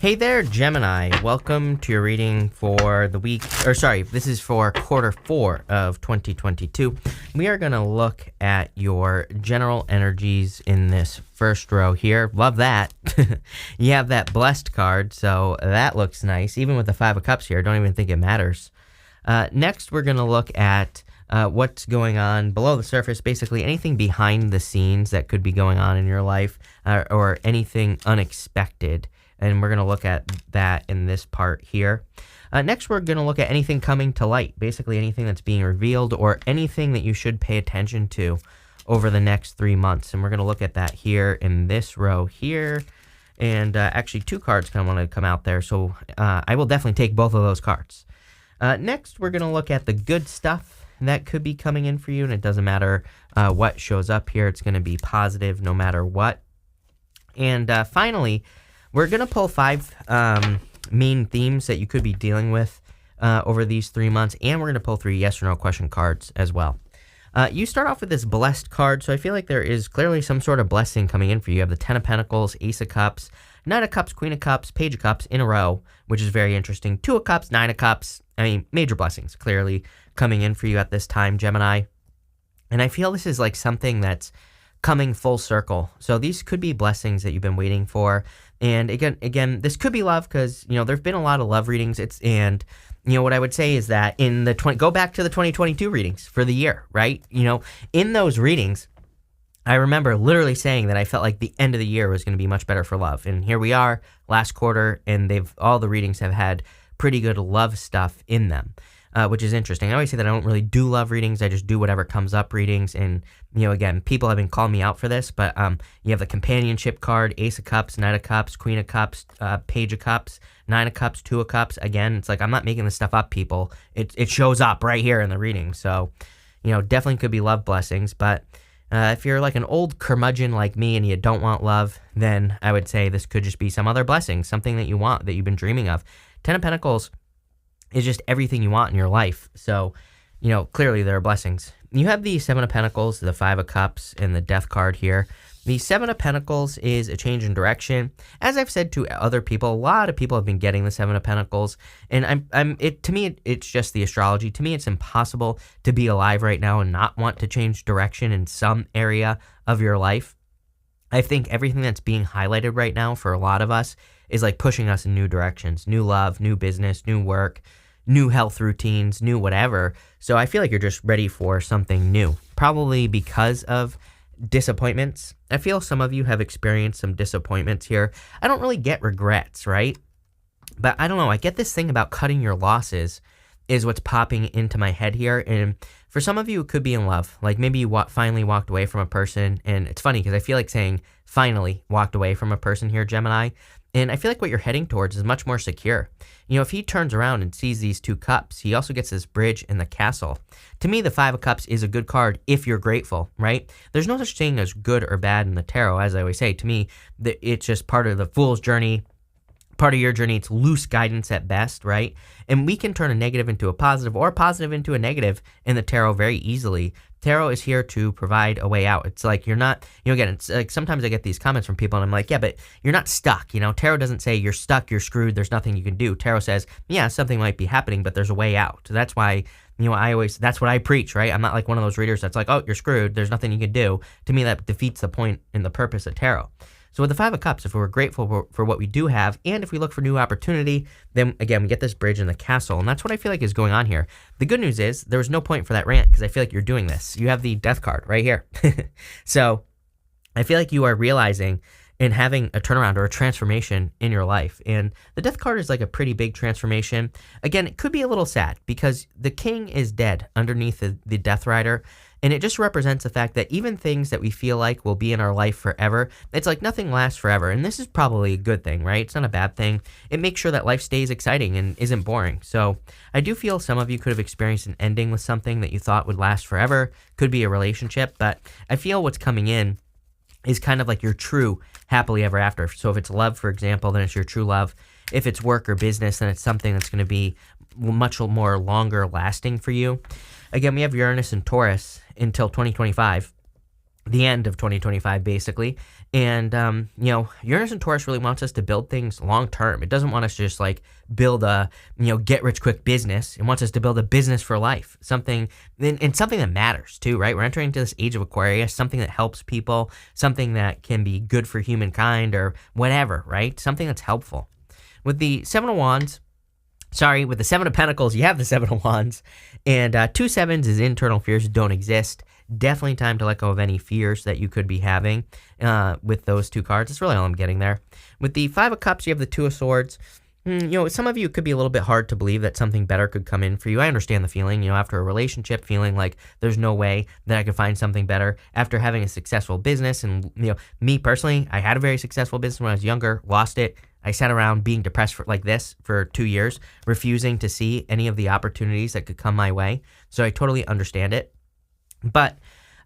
Hey there, Gemini. Welcome to your reading for the week, this is for quarter 4 of 2022. We are going to look at your general energies in this first row here. Love that. You have that blessed card, so that looks nice. Even with the 5 of Cups here, I don't even think it matters. Next, we're going to look at what's going on below the surface, basically anything behind the scenes that could be going on in your life or anything unexpected. And we're going to look at that in this part here. Next, we're going to look at anything coming to light, basically anything that's being revealed or anything that you should pay attention to over the next 3 months. And we're going to look at that here in this row here. And actually, 2 cards kind of want to come out there. So I will definitely take both of those cards. Next, we're going to look at the good stuff that could be coming in for you. And it doesn't matter what shows up here. It's going to be positive no matter what. And finally, we're going to pull 5 main themes that you could be dealing with over these 3 months, and we're going to pull 3 yes or no question cards as well. You start off with this blessed card, so I feel like there is clearly some sort of blessing coming in for you. You have the 10 of Pentacles, Ace of Cups, Knight of Cups, Queen of Cups, Page of Cups in a row, which is very interesting. 2 of Cups, 9 of Cups. I mean, major blessings clearly coming in for you at this time, Gemini. And I feel this is like something that's coming full circle. So these could be blessings that you've been waiting for. And again, this could be love because, there've been a lot of love readings. What I would say is that go back to the 2022 readings for the year, right? In those readings, I remember literally saying that I felt like the end of the year was going to be much better for love. And here we are, last quarter, and all the readings have had pretty good love stuff in them. Which is interesting. I always say that I don't really do love readings. I just do whatever comes up readings. And, again, people have been calling me out for this, but you have the companionship card, Ace of Cups, Knight of Cups, Queen of Cups, Page of Cups, 9 of Cups, 2 of Cups. Again, it's like I'm not making this stuff up, people. It shows up right here in the reading. So, definitely could be love blessings. But if you're like an old curmudgeon like me and you don't want love, then I would say this could just be some other blessing, something that you want, that you've been dreaming of. 10 of Pentacles is just everything you want in your life. So, clearly there are blessings. You have the 7 of Pentacles, the 5 of Cups, and the Death card here. The 7 of Pentacles is a change in direction. As I've said to other people, a lot of people have been getting the 7 of Pentacles, and to me, it's just the astrology. To me, it's impossible to be alive right now and not want to change direction in some area of your life. I think everything that's being highlighted right now for a lot of us is like pushing us in new directions, new love, new business, new work, new health routines, new whatever. So I feel like you're just ready for something new, probably because of disappointments. I feel some of you have experienced some disappointments here. I don't really get regrets, right? But I don't know. I get this thing about cutting your losses is what's popping into my head here. And for some of you, it could be in love. Like maybe you finally walked away from a person. And it's funny because I feel like saying finally walked away from a person here, Gemini. And I feel like what you're heading towards is much more secure. If he turns around and sees these 2 cups, he also gets this bridge in the castle. To me, the 5 of Cups is a good card if you're grateful, right? There's no such thing as good or bad in the tarot, as I always say. To me, it's just part of the fool's journey, part of your journey. It's loose guidance at best, right? And we can turn a negative into a positive or a positive into a negative in the tarot very easily. Tarot is here to provide a way out. It's like you're not, again, it's like sometimes I get these comments from people and I'm like, yeah, but you're not stuck. Tarot doesn't say you're stuck, you're screwed, there's nothing you can do. Tarot says, yeah, something might be happening, but there's a way out. So that's why, that's what I preach, right? I'm not like one of those readers that's like, oh, you're screwed, there's nothing you can do. To me, that defeats the point and the purpose of tarot. So with the 5 of Cups, if we're grateful for what we do have, and if we look for new opportunity, then again, we get this bridge in the castle. And that's what I feel like is going on here. The good news is there was no point for that rant because I feel like you're doing this. You have the Death card right here. So I feel like you are realizing and having a turnaround or a transformation in your life. And the Death card is like a pretty big transformation. Again, it could be a little sad because the king is dead underneath the Death Rider. And it just represents the fact that even things that we feel like will be in our life forever, it's like nothing lasts forever. And this is probably a good thing, right? It's not a bad thing. It makes sure that life stays exciting and isn't boring. So I do feel some of you could have experienced an ending with something that you thought would last forever. Could be a relationship, but I feel what's coming in is kind of like your true happily ever after. So if it's love, for example, then it's your true love. If it's work or business, then it's something that's going to be much more longer lasting for you. Again, we have Uranus and Taurus until 2025, the end of 2025, basically. And, Uranus and Taurus really wants us to build things long term. It doesn't want us to just like build a, get rich quick business. It wants us to build a business for life, something that matters too, right? We're entering into this age of Aquarius, something that helps people, something that can be good for humankind or whatever, right? Something that's helpful. With the with the Seven of Pentacles, you have the Seven of Wands, and 2 sevens is internal fears don't exist. Definitely time to let go of any fears that you could be having with those 2 cards. That's really all I'm getting there. With the 5 of Cups, you have the 2 of Swords. Some of you could be a little bit hard to believe that something better could come in for you. I understand the feeling, after a relationship, feeling like there's no way that I could find something better. After having a successful business, and, me personally, I had a very successful business when I was younger, lost it. I sat around being depressed for 2 years, refusing to see any of the opportunities that could come my way. So I totally understand it. But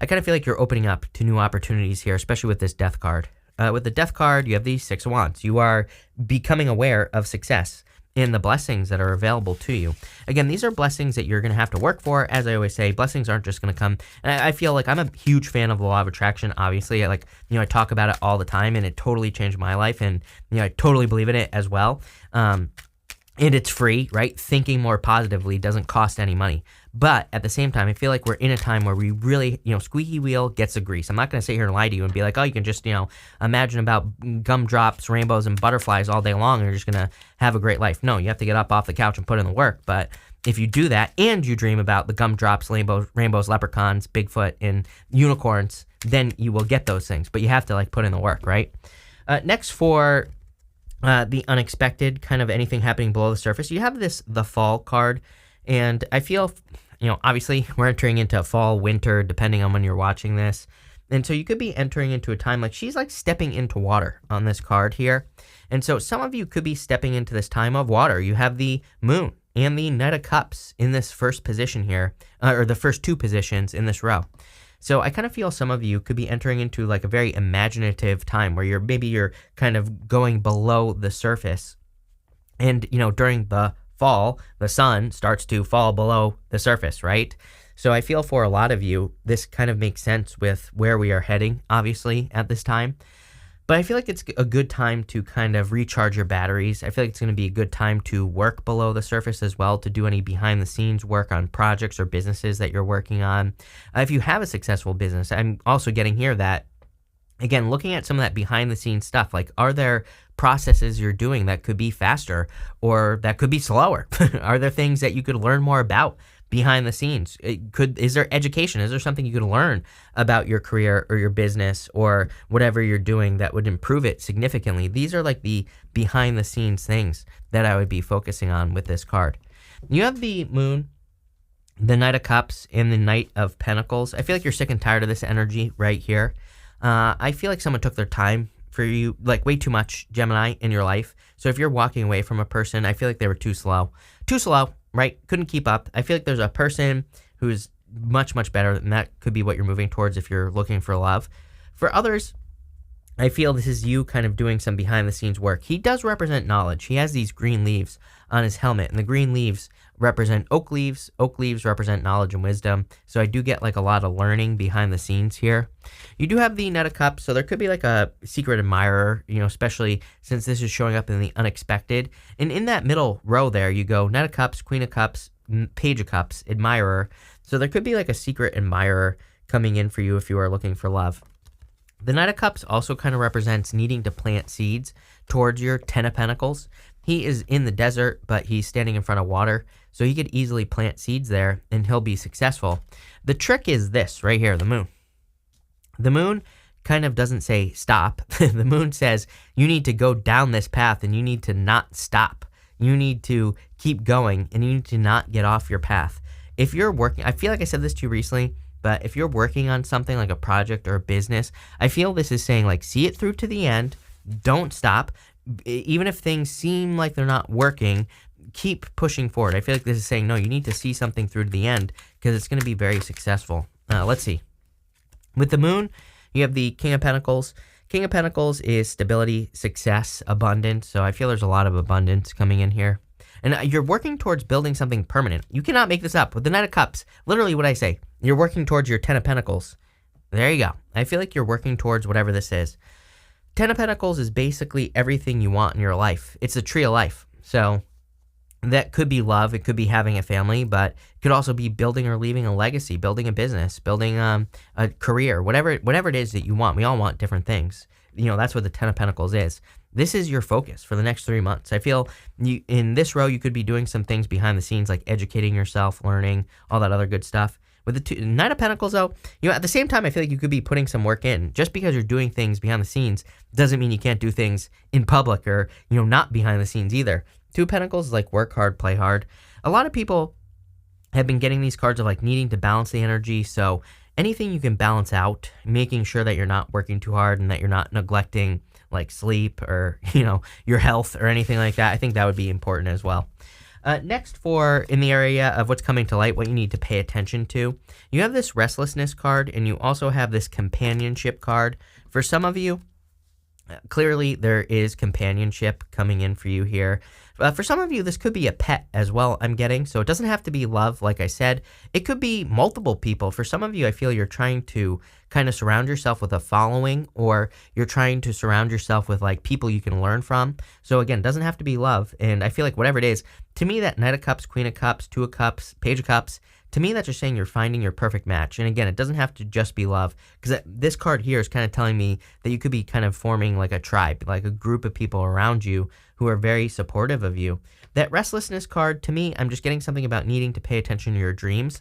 I kind of feel like you're opening up to new opportunities here, especially with this Death card. With the Death card, you have the 6 of Wands. You are becoming aware of success and the blessings that are available to you. Again, these are blessings that you're going to have to work for. As I always say, blessings aren't just going to come. And I feel like I'm a huge fan of the law of attraction. Obviously, I talk about it all the time, and it totally changed my life. And, I totally believe in it as well. And it's free, right? Thinking more positively doesn't cost any money. But at the same time, I feel like we're in a time where we really, squeaky wheel gets the grease. I'm not going to sit here and lie to you and be like, oh, you can just, imagine about gumdrops, rainbows, and butterflies all day long, and you're just going to have a great life. No, you have to get up off the couch and put in the work. But if you do that and you dream about the gumdrops, rainbows, leprechauns, Bigfoot, and unicorns, then you will get those things. But you have to, put in the work, right? Next, for the unexpected, kind of anything happening below the surface, you have the Fall card. And I feel, obviously we're entering into fall, winter, depending on when you're watching this. And so you could be entering into a time she's stepping into water on this card here. And so some of you could be stepping into this time of water. You have the Moon and the Knight of Cups in this first position here, or the first 2 positions in this row. So I kind of feel some of you could be entering into a very imaginative time where you're kind of going below the surface. And, during the fall, the sun starts to fall below the surface, right? So I feel for a lot of you, this kind of makes sense with where we are heading, obviously, at this time. But I feel like it's a good time to kind of recharge your batteries. I feel like it's going to be a good time to work below the surface as well, to do any behind-the-scenes work on projects or businesses that you're working on. If you have a successful business, I'm also getting here that, again, looking at some of that behind-the-scenes stuff, are there processes you're doing that could be faster or that could be slower? Are there things that you could learn more about behind the scenes? Is there education? Is there something you could learn about your career or your business or whatever you're doing that would improve it significantly? These are the behind the scenes things that I would be focusing on with this card. You have the Moon, the Knight of Cups, and the Knight of Pentacles. I feel like you're sick and tired of this energy right here. I feel like someone took their time for you, way too much, Gemini, in your life. So if you're walking away from a person, I feel like they were too slow, right? Couldn't keep up. I feel like there's a person who's much, much better, and that could be what you're moving towards if you're looking for love. For others, I feel this is you kind of doing some behind the scenes work. He does represent knowledge. He has these green leaves on his helmet, and the green leaves represent oak leaves. Oak leaves represent knowledge and wisdom. So I do get a lot of learning behind the scenes here. You do have the Knight of Cups, so there could be a secret admirer, especially since this is showing up in the unexpected. And in that middle row there, you go Knight of Cups, Queen of Cups, Page of Cups, admirer. So there could be a secret admirer coming in for you if you are looking for love. The Knight of Cups also kind of represents needing to plant seeds towards your Ten of Pentacles. He is in the desert, but he's standing in front of water, so he could easily plant seeds there, and he'll be successful. The trick is this right here, the Moon. The Moon kind of doesn't say stop. The Moon says you need to go down this path, and you need to not stop. You need to keep going, and you need to not get off your path. If you're working, I feel like I said this to you recently, but if you're working on something like a project or a business, I feel this is saying see it through to the end. Don't stop. Even if things seem like they're not working, keep pushing forward. I feel like this is saying, no, you need to see something through to the end because it's going to be very successful. Let's see. With the Moon, you have the King of Pentacles. King of Pentacles is stability, success, abundance. So I feel there's a lot of abundance coming in here. And you're working towards building something permanent. You cannot make this up. With the Knight of Cups, literally what I say, you're working towards your Ten of Pentacles. There you go. I feel like you're working towards whatever this is. Ten of Pentacles is basically everything you want in your life. It's a tree of life. So that could be love. It could be having a family, but it could also be building or leaving a legacy, building a business, building a career, whatever it is that you want. We all want different things. That's what the Ten of Pentacles is. This is your focus for the next 3 months. I feel in this row, you could be doing some things behind the scenes, like educating yourself, learning, all that other good stuff. With the Nine of Pentacles, though, at the same time, I feel like you could be putting some work in. Just because you're doing things behind the scenes doesn't mean you can't do things in public or, not behind the scenes either. Two of Pentacles is like work hard, play hard. A lot of people have been getting these cards of like needing to balance the energy. So anything you can balance out, making sure that you're not working too hard and that you're not neglecting like sleep or, your health or anything like that. I think that would be important as well. Next, for in the area of what's coming to light, what you need to pay attention to, you have this restlessness card and you also have this companionship card. For some of you, clearly there is companionship coming in for you here. For some of you, this could be a pet as well, I'm getting. So it doesn't have to be love, like I said. It could be multiple people. For some of you, I feel you're trying to kind of surround yourself with a following, or you're trying to surround yourself with like people you can learn from. So again, it doesn't have to be love. And I feel like whatever it is, to me, that Knight of Cups, Queen of Cups, Two of Cups, Page of Cups, to me, that's just saying you're finding your perfect match. And again, it doesn't have to just be love, because this card here is kind of telling me that you could be kind of forming like a tribe, like a group of people around you who are very supportive of you. That restlessness card, to me, I'm just getting something about needing to pay attention to your dreams.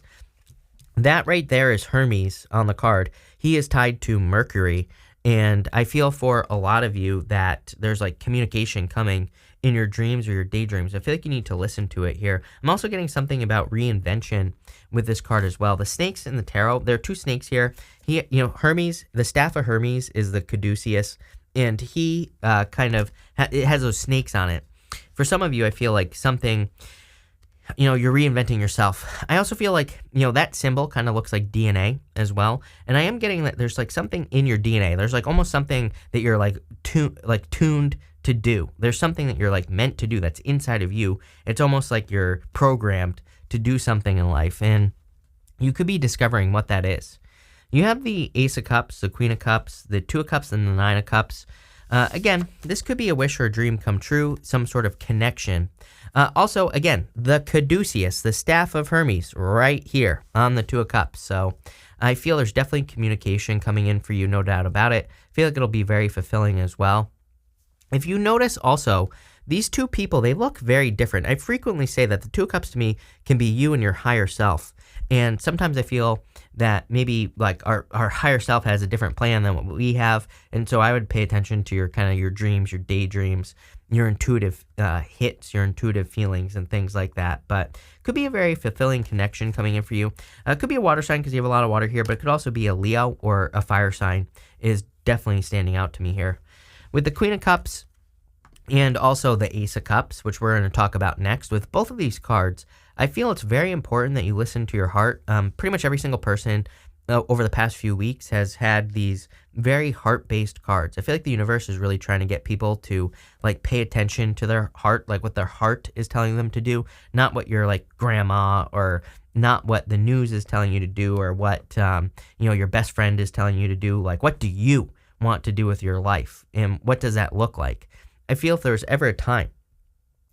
That right there is Hermes on the card. He is tied to Mercury. And I feel for a lot of you that there's like communication coming in your dreams or your daydreams. I feel like you need to listen to it here. I'm also getting something about reinvention with this card as well. The snakes in the tarot, there are two snakes here. Hermes, the staff of Hermes is the caduceus, and he it has those snakes on it. For some of you, I feel like something, you're reinventing yourself. I also feel like, that symbol kind of looks like DNA as well. And I am getting that there's like something in your DNA. There's like almost something that you're like tuned to do. There's something that you're like meant to do that's inside of you. It's almost like you're programmed to do something in life, and you could be discovering what that is. You have the Ace of Cups, the Queen of Cups, the Two of Cups, and the Nine of Cups. Again, this could be a wish or a dream come true, some sort of connection. Also, again, the caduceus, the staff of Hermes, right here on the Two of Cups. So I feel there's definitely communication coming in for you, no doubt about it. I feel like it'll be very fulfilling as well. If you notice also, these two people, they look very different. I frequently say that the Two of Cups to me can be you and your higher self. And sometimes I feel that maybe like our higher self has a different plan than what we have. And so I would pay attention to your kind of your dreams, your daydreams, your intuitive hits, your intuitive feelings and things like that. But could be a very fulfilling connection coming in for you. It could be a water sign because you have a lot of water here, but it could also be a Leo or a fire sign is definitely standing out to me here. With the Queen of Cups and also the Ace of Cups, which we're going to talk about next, with both of these cards, I feel it's very important that you listen to your heart. Pretty much every single person over the past few weeks has had these very heart-based cards. I feel like the universe is really trying to get people to like pay attention to their heart, like what their heart is telling them to do, not what your like grandma or not what the news is telling you to do or what your best friend is telling you to do. Like, what do you want to do with your life, and what does that look like? I feel if there was ever a time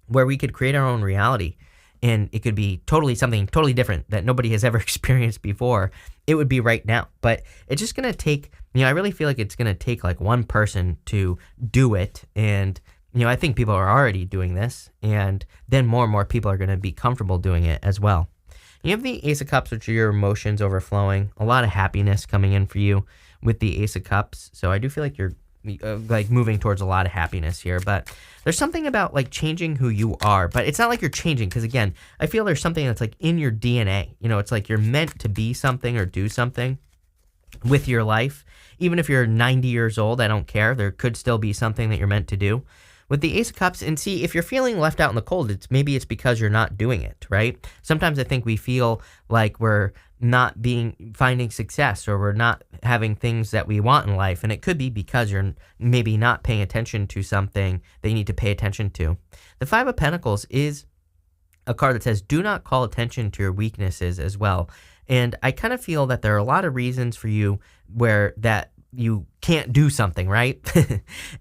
where we could create our own reality, and it could be something totally different that nobody has ever experienced before, it would be right now. But it's just going to take, I really feel like it's going to take like one person to do it. And, I think people are already doing this, and then more and more people are going to be comfortable doing it as well. You have the Ace of Cups, which are your emotions overflowing, a lot of happiness coming in for you with the Ace of Cups. So I do feel like you're like moving towards a lot of happiness here, but there's something about like changing who you are, but it's not like you're changing, because again, I feel there's something that's like in your DNA. It's like you're meant to be something or do something with your life. Even if you're 90 years old, I don't care. There could still be something that you're meant to do. With the Ace of Cups, and see, if you're feeling left out in the cold, maybe it's because you're not doing it, right? Sometimes I think we feel like we're not finding success, or we're not having things that we want in life, and it could be because you're maybe not paying attention to something that you need to pay attention to. The Five of Pentacles is a card that says, do not call attention to your weaknesses as well. And I kind of feel that there are a lot of reasons for you where that you can't do something, right?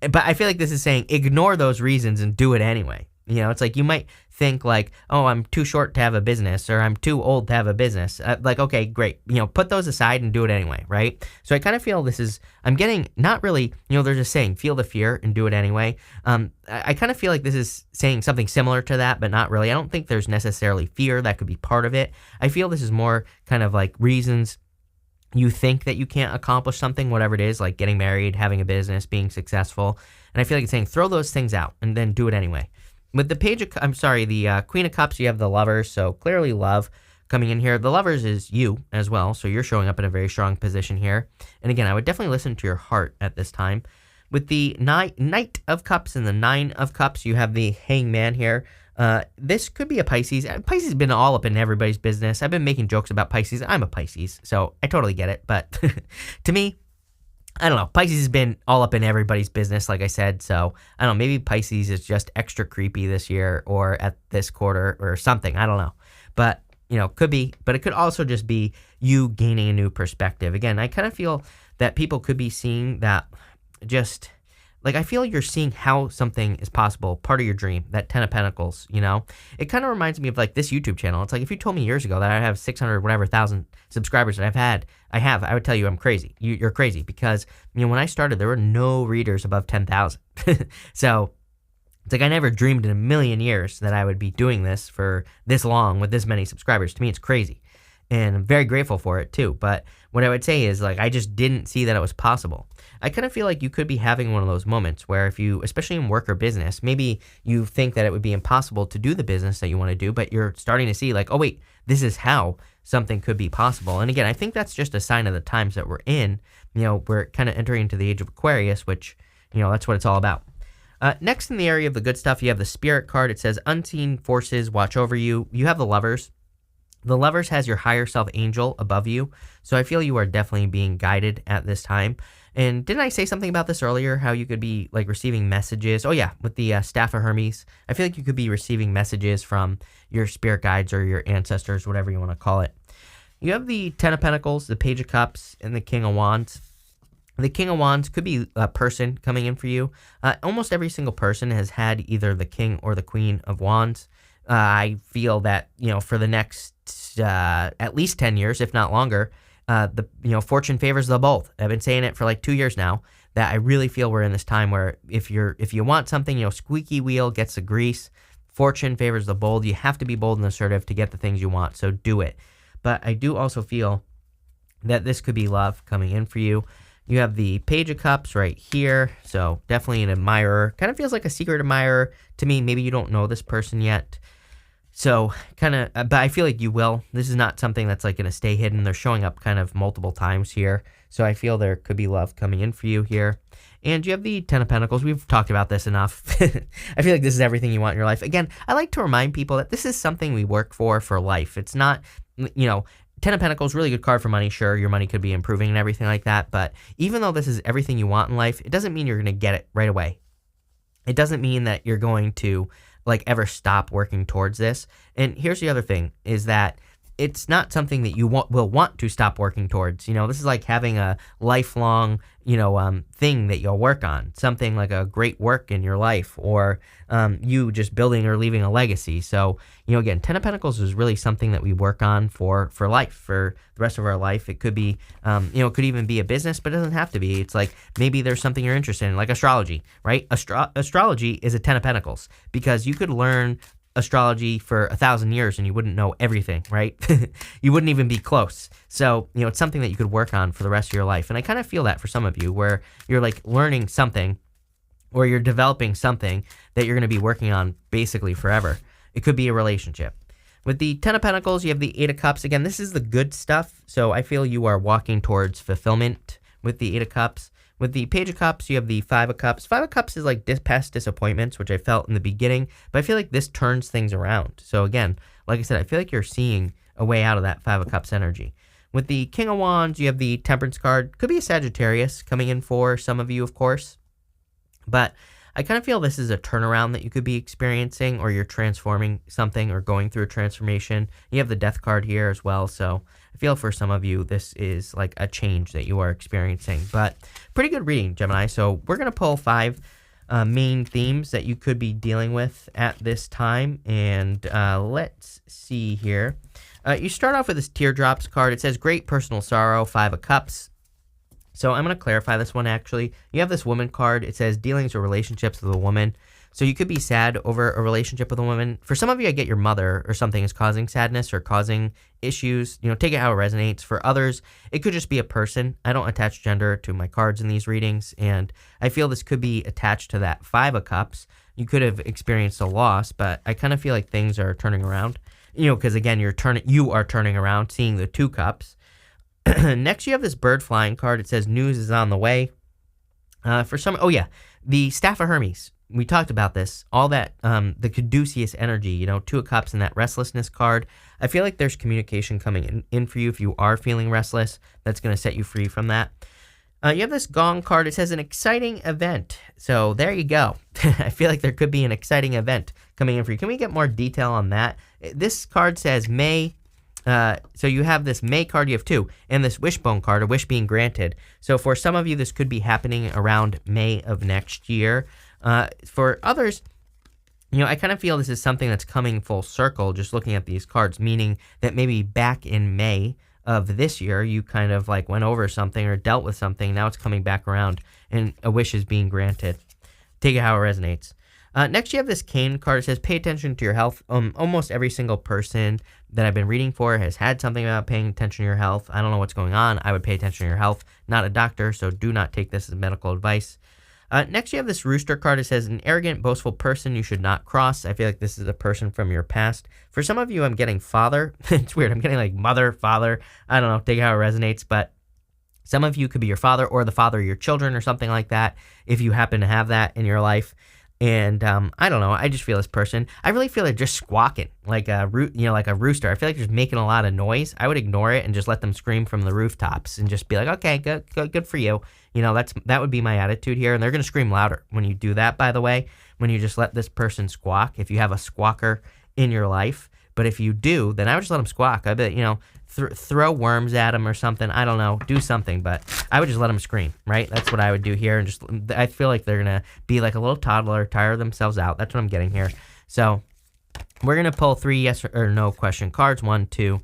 But I feel like this is saying ignore those reasons and do it anyway. You know, it's like you might think like, oh, I'm too short to have a business, or I'm too old to have a business. Like, okay, great. You know, put those aside and do it anyway, right? So I kind of feel this is, I'm getting not really, you know, they're just saying feel the fear and do it anyway. I kind of feel like this is saying something similar to that, but not really. I don't think there's necessarily fear that could be part of it. I feel this is more kind of like reasons you think that you can't accomplish something, whatever it is, like getting married, having a business, being successful. And I feel like it's saying throw those things out and then do it anyway. With the the Queen of Cups, you have the Lovers, so clearly love coming in here. The Lovers is you as well, so you're showing up in a very strong position here. And again, I would definitely listen to your heart at this time. With the Knight of Cups and the Nine of Cups, you have the Hangman here. This could be a Pisces. Pisces has been all up in everybody's business. I've been making jokes about Pisces. I'm a Pisces, so I totally get it. But to me, I don't know. Pisces has been all up in everybody's business, like I said. So I don't know. Maybe Pisces is just extra creepy this year or at this quarter or something. I don't know. But, you know, could be. But it could also just be you gaining a new perspective. Again, I kind of feel that people could be seeing that just... Like, I feel you're seeing how something is possible, part of your dream, that 10 of Pentacles, you know? It kind of reminds me of, like, this YouTube channel. It's like, if you told me years ago that I have 600 whatever thousand subscribers that I would tell you I'm crazy. You're crazy because, you know, when I started, there were no readers above 10,000. So, it's like I never dreamed in a million years that I would be doing this for this long with this many subscribers. To me, it's crazy. And I'm very grateful for it, too. But what I would say is, like, I just didn't see that it was possible. I kind of feel like you could be having one of those moments where if you, especially in work or business, maybe you think that it would be impossible to do the business that you want to do, but you're starting to see like, oh, wait, this is how something could be possible. And again, I think that's just a sign of the times that we're in. You know, we're kind of entering into the age of Aquarius, which, you know, that's what it's all about. Next in the area of the good stuff, you have the Spirit card. It says unseen forces watch over you. You have the Lovers. The Lovers has your higher self angel above you. So I feel you are definitely being guided at this time. And didn't I say something about this earlier, how you could be like receiving messages? Oh yeah, with the Staff of Hermes. I feel like you could be receiving messages from your spirit guides or your ancestors, whatever you want to call it. You have the Ten of Pentacles, the Page of Cups, and the King of Wands. The King of Wands could be a person coming in for you. Almost every single person has had either the King or the Queen of Wands. I feel that, you know, for the next at least 10 years, if not longer, fortune favors the both. I've been saying it for like 2 years now, that I really feel we're in this time where if you want something, you know, squeaky wheel gets the grease. Fortune favors the bold. You have to be bold and assertive to get the things you want, so do it. But I do also feel that this could be love coming in for you. You have the Page of Cups right here, so definitely an admirer. Kind of feels like a secret admirer to me. Maybe you don't know this person yet. So kind of, but I feel like you will. This is not something that's like going to stay hidden. They're showing up kind of multiple times here. So I feel there could be love coming in for you here. And you have the Ten of Pentacles. We've talked about this enough. I feel like this is everything you want in your life. Again, I like to remind people that this is something we work for life. It's not, you know, Ten of Pentacles, really good card for money. Sure, your money could be improving and everything like that. But even though this is everything you want in life, it doesn't mean you're going to get it right away. It doesn't mean that you're going to like ever stop working towards this. And here's the other thing is that it's not something that you will want to stop working towards. You know, this is like having a lifelong, you know, thing that you'll work on, something like a great work in your life, or you just building or leaving a legacy. So, you know, again, Ten of Pentacles is really something that we work on for life, for the rest of our life. It could be, you know, it could even be a business, but it doesn't have to be. It's like maybe there's something you're interested in, like astrology, right? Astrology is a Ten of Pentacles because you could learn astrology for 1,000 years and you wouldn't know everything, right? You wouldn't even be close. So, you know, it's something that you could work on for the rest of your life. And I kind of feel that for some of you where you're like learning something or you're developing something that you're going to be working on basically forever. It could be a relationship. With the Ten of Pentacles, you have the Eight of Cups. Again, this is the good stuff. So I feel you are walking towards fulfillment with the Eight of Cups. With the Page of Cups, you have the Five of Cups. Five of Cups is like past disappointments, which I felt in the beginning, but I feel like this turns things around. So again, like I said, I feel like you're seeing a way out of that Five of Cups energy. With the King of Wands, you have the Temperance card. Could be a Sagittarius coming in for some of you, of course. But I kind of feel this is a turnaround that you could be experiencing, or you're transforming something or going through a transformation. You have the death card here as well, so I feel for some of you this is like a change that you are experiencing. But pretty good reading, Gemini. So we're going to pull 5 main themes that you could be dealing with at this time, and let's see here. You start off with this teardrops card. It says great personal sorrow, 5 of cups. So I'm going to clarify this one, actually. You have this woman card. It says dealings or relationships with a woman. So you could be sad over a relationship with a woman. For some of you, I get your mother or something is causing sadness or causing issues. Take it how it resonates. For others, it could just be a person. I don't attach gender to my cards in these readings, and I feel this could be attached to that 5 of cups. You could have experienced a loss, but I kind of feel like things are turning around. Because again, you are turning around, seeing the 2 cups. Next, you have this bird flying card. It says news is on the way. The Staff of Hermes. We talked about this. All that, the caduceus energy, 2 of cups and that restlessness card. I feel like there's communication coming in for you if you are feeling restless. That's going to set you free from that. You have this gong card. It says an exciting event. So there you go. I feel like there could be an exciting event coming in for you. Can we get more detail on that? This card says May. So you have this May card, you have 2, and this wishbone card, a wish being granted. So for some of you, this could be happening around May of next year. For others, I kind of feel this is something that's coming full circle just looking at these cards, meaning that maybe back in May of this year, you kind of like went over something or dealt with something. Now it's coming back around and a wish is being granted. Take it how it resonates. Next, you have this cane card. It says, pay attention to your health. Almost every single person that I've been reading for has had something about paying attention to your health. I don't know what's going on. I would pay attention to your health. Not a doctor, so do not take this as medical advice. Next, you have this rooster card. It says, an arrogant, boastful person you should not cross. I feel like this is a person from your past. For some of you, I'm getting father. It's weird. I'm getting like mother, father. I don't know. Take it how it resonates, but some of you could be your father or the father of your children or something like that, if you happen to have that in your life. And I don't know. I just feel this person. I really feel they're just squawking like a rooster. I feel like they're just making a lot of noise. I would ignore it and just let them scream from the rooftops and just be like, okay, good for you. That would be my attitude here. And they're gonna scream louder when you do that. By the way, when you just let this person squawk. If you have a squawker in your life, but if you do, then I would just let them squawk. I bet throw worms at them or something. I don't know. Do something, but I would just let them scream, right? That's what I would do here. And I feel like they're going to be like a little toddler, tire themselves out. That's what I'm getting here. So we're going to pull 3 yes or no question cards, 1, 2,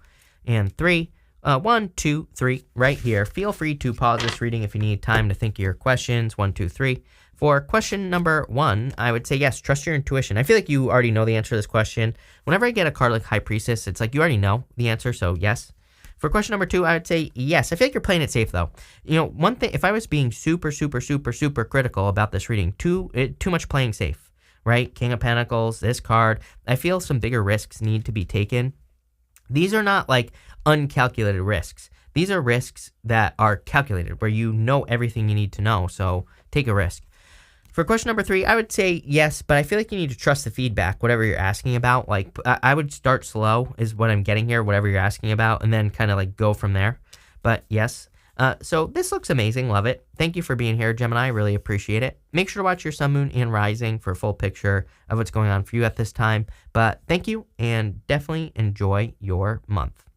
and 3. 1, 2, 3 right here. Feel free to pause this reading if you need time to think of your questions. 1, 2, 3. For question number 1, I would say yes, trust your intuition. I feel like you already know the answer to this question. Whenever I get a card like High Priestess, it's like you already know the answer, so yes. For question number 2, I would say yes. I feel like you're playing it safe, though. One thing, if I was being super, super, super, super critical about this reading, too much playing safe, right? King of Pentacles, this card, I feel some bigger risks need to be taken. These are not like uncalculated risks. These are risks that are calculated, where you know everything you need to know, so take a risk. For question number 3, I would say yes, but I feel like you need to trust the feedback, whatever you're asking about. Like, I would start slow is what I'm getting here, whatever you're asking about, and then kind of like go from there. But yes, so this looks amazing. Love it. Thank you for being here, Gemini. Really appreciate it. Make sure to watch your sun, moon, and rising for a full picture of what's going on for you at this time. But thank you, and definitely enjoy your month.